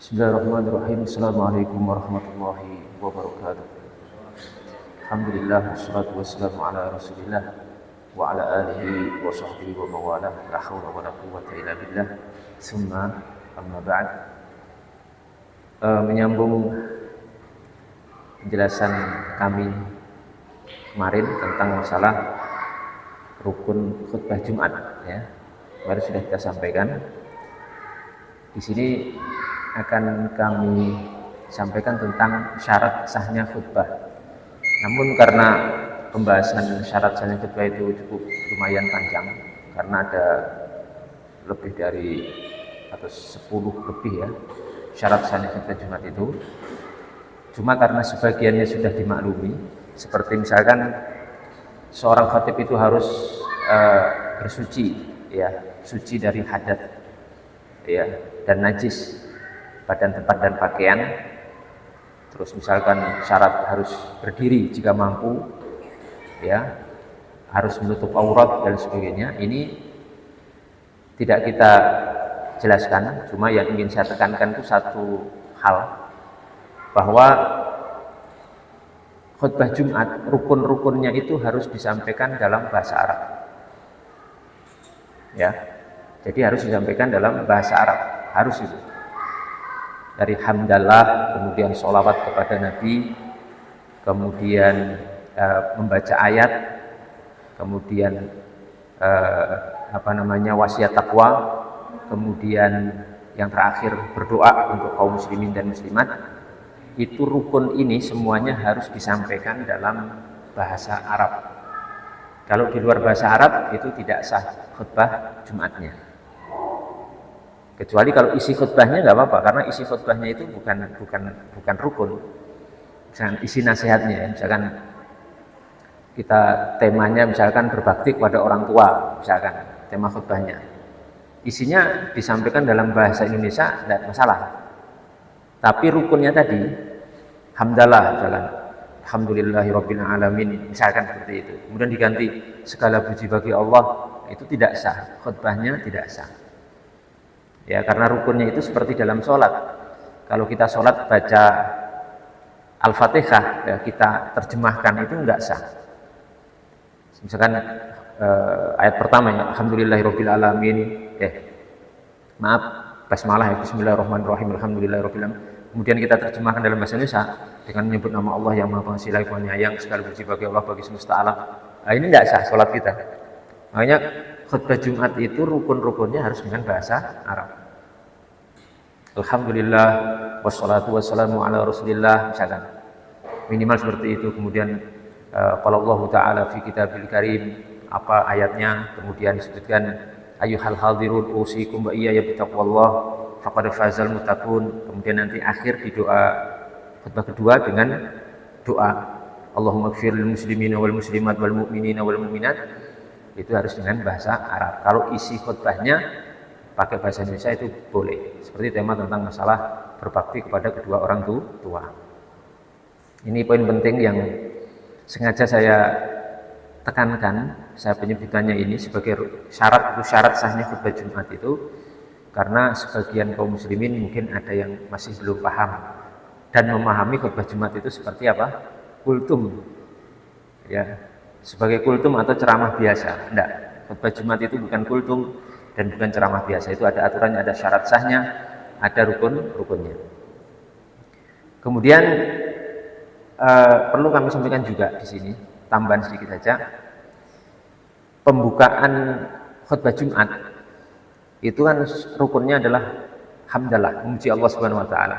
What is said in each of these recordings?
Bismillahirrahmanirrahim. Assalamualaikum warahmatullahi wabarakatuh. Alhamdulillah wassalatu wassalamu ala Rasulillah wa ala alihi wa sahbihi wa mawalah. La haula wa la quwwata illa billah. Summa amma ba'd. Menyambung penjelasan kami kemarin tentang masalah rukun khutbah Jumat, ya. Kemarin sudah kita sampaikan. Di sini akan kami sampaikan tentang syarat sahnya khutbah. Namun karena pembahasan syarat sahnya khutbah itu cukup lumayan panjang, karena ada lebih dari atau 10 lebih ya syarat sahnya khutbah Jumat itu. Cuma karena sebagiannya sudah dimaklumi, seperti misalkan seorang khatib itu harus bersuci, ya, suci dari hadat, ya, dan najis badan, tempat, dan pakaian. Terus misalkan syarat harus berdiri jika mampu, ya, harus menutup aurat dan sebagainya. Ini tidak kita jelaskan, cuma yang ingin saya tekankan itu satu hal, bahwa khutbah Jumat rukun-rukunnya itu harus disampaikan dalam bahasa Arab, ya. Jadi harus disampaikan dalam bahasa Arab, harus itu. Dari hamdalah, kemudian sholawat kepada Nabi, kemudian membaca ayat, kemudian wasiat takwa, kemudian yang terakhir berdoa untuk kaum muslimin dan muslimat. Itu rukun ini semuanya harus disampaikan dalam bahasa Arab. Kalau di luar bahasa Arab itu tidak sah khutbah Jumatnya. Kecuali kalau isi khutbahnya nggak apa-apa, karena isi khutbahnya itu bukan rukun. Misalkan isi nasihatnya, misalkan kita temanya misalkan berbakti kepada orang tua, misalkan tema khutbahnya, isinya disampaikan dalam bahasa Indonesia tidak masalah. Tapi rukunnya tadi, hamdalah, misalkan alhamdulillahirabbil alamin, misalkan seperti itu. Kemudian diganti segala puji bagi Allah, itu tidak sah, khutbahnya tidak sah. Ya, karena rukunnya itu seperti dalam sholat. Kalau kita sholat baca Al-Fatihah, ya, kita terjemahkan, itu enggak sah. Misalkan ayat pertama ya, alhamdulillahirabbil alamin, basmalah ya, bismillahirrahmanirrahim, alhamdulillahirabbil alamin. Kemudian kita terjemahkan dalam bahasa Indonesia dengan menyebut nama Allah yang Maha Pengasih lagi Penyayang, segala puji bagi Allah bagi semesta alam. Nah, ini enggak sah sholat kita. Makanya khutbah Jumat itu rukun-rukunnya harus dengan bahasa Arab. Alhamdulillah wassalatu wassalamu ala Rasulillah, misalkan minimal seperti itu. Kemudian qala Allah taala fi kitabil karim, apa ayatnya, kemudian disebutkan ayyuhal hadirun usikum wa iyaya bittaqwallah faqad fazal muttaqun. Kemudian nanti akhir di doa khutbah kedua dengan doa Allahumma ighfir lil muslimina wal muslimat wal mu'minina wal mu'minat. Itu harus dengan bahasa Arab. Kalau isi khutbahnya pakai bahasa Indonesia itu boleh. Seperti tema tentang masalah berbakti kepada kedua orang tua. Ini poin penting yang sengaja saya tekankan, saya penyebutannya ini sebagai syarat, itu syarat sahnya khutbah Jumat itu, karena sebagian kaum muslimin mungkin ada yang masih belum paham dan memahami khutbah Jumat itu seperti apa? Kultum. Ya, sebagai kultum atau ceramah biasa. Enggak, khutbah Jumat itu bukan kultum dan bukan ceramah biasa. Itu ada aturannya, ada syarat sahnya, ada rukunnya. Kemudian perlu kami sampaikan juga di sini, tambahan sedikit saja, pembukaan khutbah Jumat itu kan rukunnya adalah hamdalah, memuji Allah Subhanahu wa taala.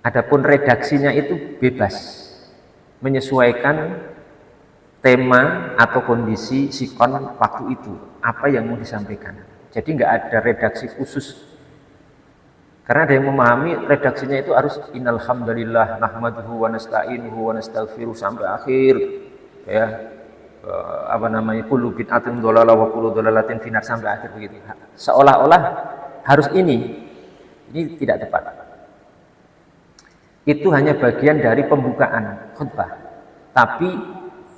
Adapun redaksinya itu bebas, menyesuaikan tema atau kondisi sikon waktu itu, apa yang mau disampaikan. Jadi nggak ada redaksi khusus, karena ada yang memahami redaksinya itu harus innal hamdalillah nahmaduhu wa nasta'inuhu wa nastaghfiruh sampai akhir, ya, kullu bid'atin dhalalah wa kullu dhalalatin finnar, sampai akhir begitu. Seolah-olah harus ini tidak tepat. Itu hanya bagian dari pembukaan khutbah. Tapi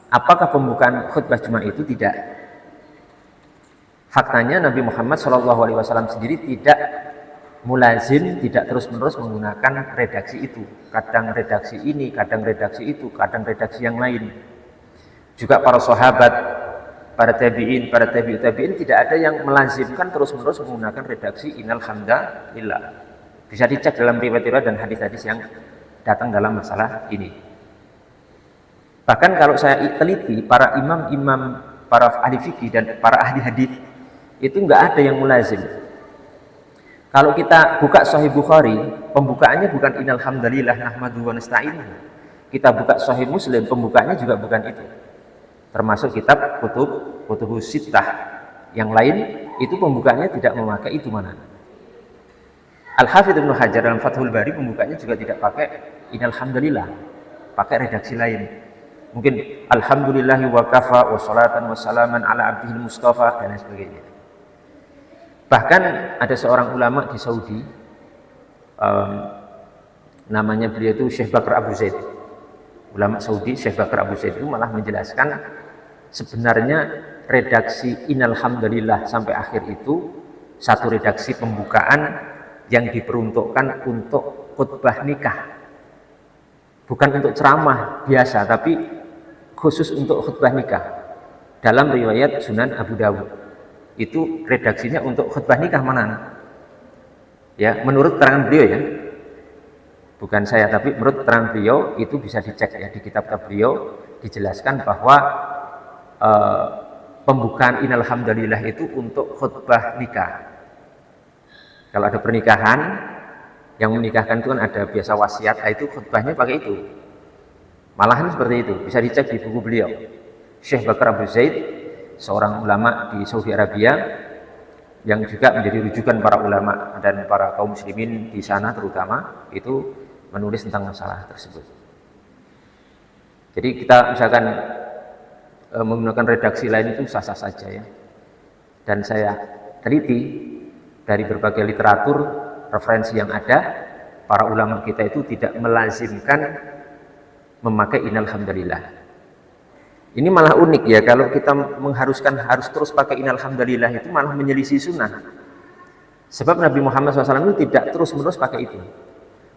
apakah pembukaan khutbah Jumat itu? Tidak. Faktanya Nabi Muhammad SAW sendiri tidak mulazim tidak terus-menerus menggunakan redaksi itu. Kadang redaksi ini, kadang redaksi itu, kadang redaksi yang lain. Juga para sahabat, para tabi'in tidak ada yang melazimkan terus-menerus menggunakan redaksi innal hamdalillah. Bisa dicek dalam riwayat-riwayat dan hadis-hadis yang datang dalam masalah ini. Bahkan kalau saya teliti, para imam-imam, para ahli fikih dan para ahli hadis itu nggak ada yang mulazim. Kalau kita buka Sahih Bukhari, pembukaannya bukan innal hamdalillah nahmaduhu wa nasta'inuh. Kita buka Sahih Muslim, pembukaannya juga bukan itu. Termasuk kitab kutubus sittah yang lain, itu pembukaannya tidak memakai itu mana. Al-Hafidz Ibnu Hajar dalam Fathul Bari pembukanya juga tidak pakai innal hamdalillah, pakai redaksi lain. Mungkin alhamdulillahi wa kafa wa salatan wa salaman ala abdihil mustafa dan lain sebagainya. Bahkan ada seorang ulama di Saudi, namanya beliau itu Syekh Bakar Abu Zaid. Ulama Saudi, Syekh Bakar Abu Zaid itu malah menjelaskan sebenarnya redaksi innal hamdalillah sampai akhir itu satu redaksi pembukaan yang diperuntukkan untuk khutbah nikah. Bukan untuk ceramah biasa, tapi khusus untuk khutbah nikah. Dalam riwayat Sunan Abu Dawud itu redaksinya untuk khutbah nikah mana? Ya, menurut keterangan beliau ya. Bukan saya, tapi menurut keterangan beliau itu bisa dicek ya di kitab-kitab beliau dijelaskan bahwa pembukaan innal hamdalillah itu untuk khutbah nikah. Kalau ada pernikahan yang menikahkan itu kan ada biasa wasiat, itu khutbahnya pakai itu. Malahan seperti itu, bisa dicek di buku beliau. Syekh Bakar Abu Zaid, seorang ulama di Saudi Arabia yang juga menjadi rujukan para ulama dan para kaum muslimin di sana terutama, itu menulis tentang masalah tersebut. Jadi kita misalkan menggunakan redaksi lain itu sah-sah saja ya. Dan saya teliti dari berbagai literatur referensi yang ada, para ulama kita itu tidak melazimkan memakai innal hamdalillah. Ini malah unik ya, kalau kita mengharuskan harus terus pakai innal hamdalillah itu malah menyelisih sunnah. Sebab Nabi Muhammad SAW itu tidak terus-menerus pakai itu.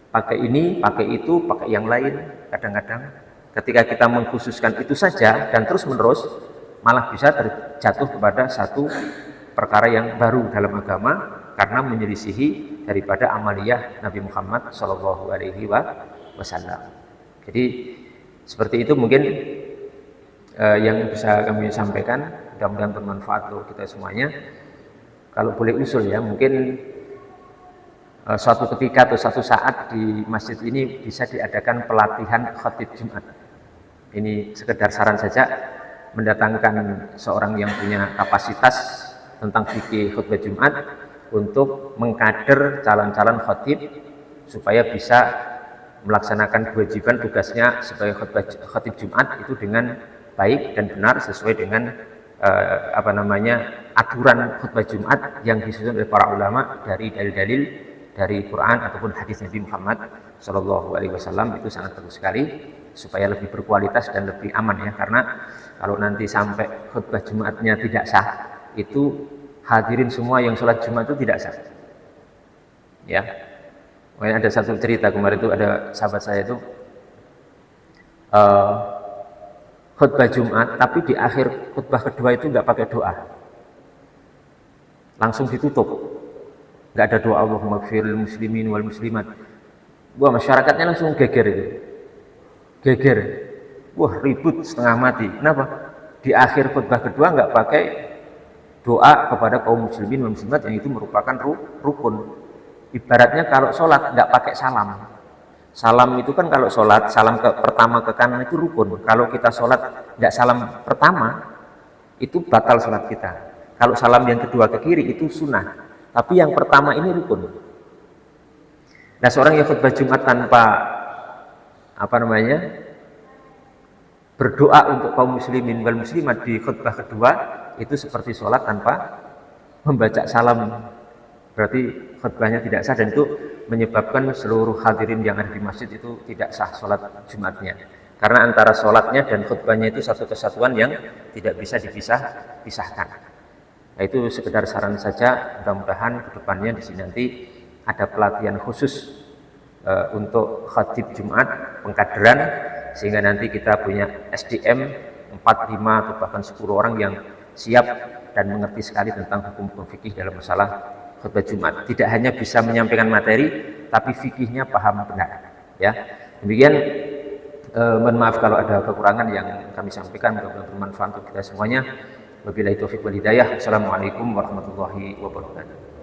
Pakai ini, pakai itu, pakai yang lain. Kadang-kadang ketika kita mengkhususkan itu saja dan terus-menerus, malah bisa terjatuh kepada satu perkara yang baru dalam agama karena menyelisihi daripada amaliyah Nabi Muhammad SAW. Jadi seperti itu mungkin yang bisa kami sampaikan, mudah-mudahan bermanfaat untuk kita semuanya. Kalau boleh usul ya, mungkin suatu ketika atau suatu saat di masjid ini bisa diadakan pelatihan khatib Jumat. Ini sekedar saran saja, mendatangkan seorang yang punya kapasitas tentang fikih khutbah Jumat untuk mengkader calon-calon khatib supaya bisa melaksanakan kewajiban tugasnya sebagai khatib Jumat itu dengan baik dan benar sesuai dengan aturan khutbah Jumat yang disusun oleh para ulama dari dalil-dalil dari Quran ataupun hadis Nabi Muhammad SAW. Itu sangat bagus sekali supaya lebih berkualitas dan lebih aman ya, karena kalau nanti sampai khutbah Jumatnya tidak sah, itu hadirin semua yang sholat Jumat itu tidak sah ya. Ada satu cerita kemarin itu, ada sahabat saya itu khutbah Jumat, tapi di akhir khutbah kedua itu nggak pakai doa, langsung ditutup, nggak ada doa Allahumma gfirlil muslimin wal muslimat. Wah, masyarakatnya langsung geger, wah ribut setengah mati. Kenapa? Di akhir khutbah kedua nggak pakai doa kepada kaum muslimin wal muslimat, yang itu merupakan rukun. Ibaratnya kalau sholat nggak pakai salam. Salam itu kan kalau sholat, salam pertama ke kanan itu rukun. Kalau kita sholat tidak salam pertama, itu batal sholat kita. Kalau salam yang kedua ke kiri itu sunnah. Tapi yang pertama ini rukun. Nah, seorang yang khutbah Jumat tanpa berdoa untuk kaum muslimin wal muslimat di khutbah kedua, itu seperti sholat tanpa membaca salam. Berarti khutbahnya tidak sah, dan itu menyebabkan seluruh hadirin yang ada di masjid itu tidak sah sholat Jumatnya. Karena antara sholatnya dan khutbahnya itu satu kesatuan yang tidak bisa dipisahkan. Nah, itu sekedar saran saja, mudah-mudahan kedepannya di sini nanti ada pelatihan khusus untuk khatib Jumat, pengkaderan, sehingga nanti kita punya SDM 4, 5 atau bahkan 10 orang yang siap dan mengerti sekali tentang hukum-hukum fikih dalam masalah khutbah Jumat. Tidak hanya bisa menyampaikan materi, tapi fikihnya paham benar. Ya, demikian. Mohon maaf kalau ada kekurangan yang kami sampaikan, mudah-mudahan bermanfaat untuk kita semuanya. Wabillahi taufiq wal hidayah. Assalamualaikum warahmatullahi wabarakatuh.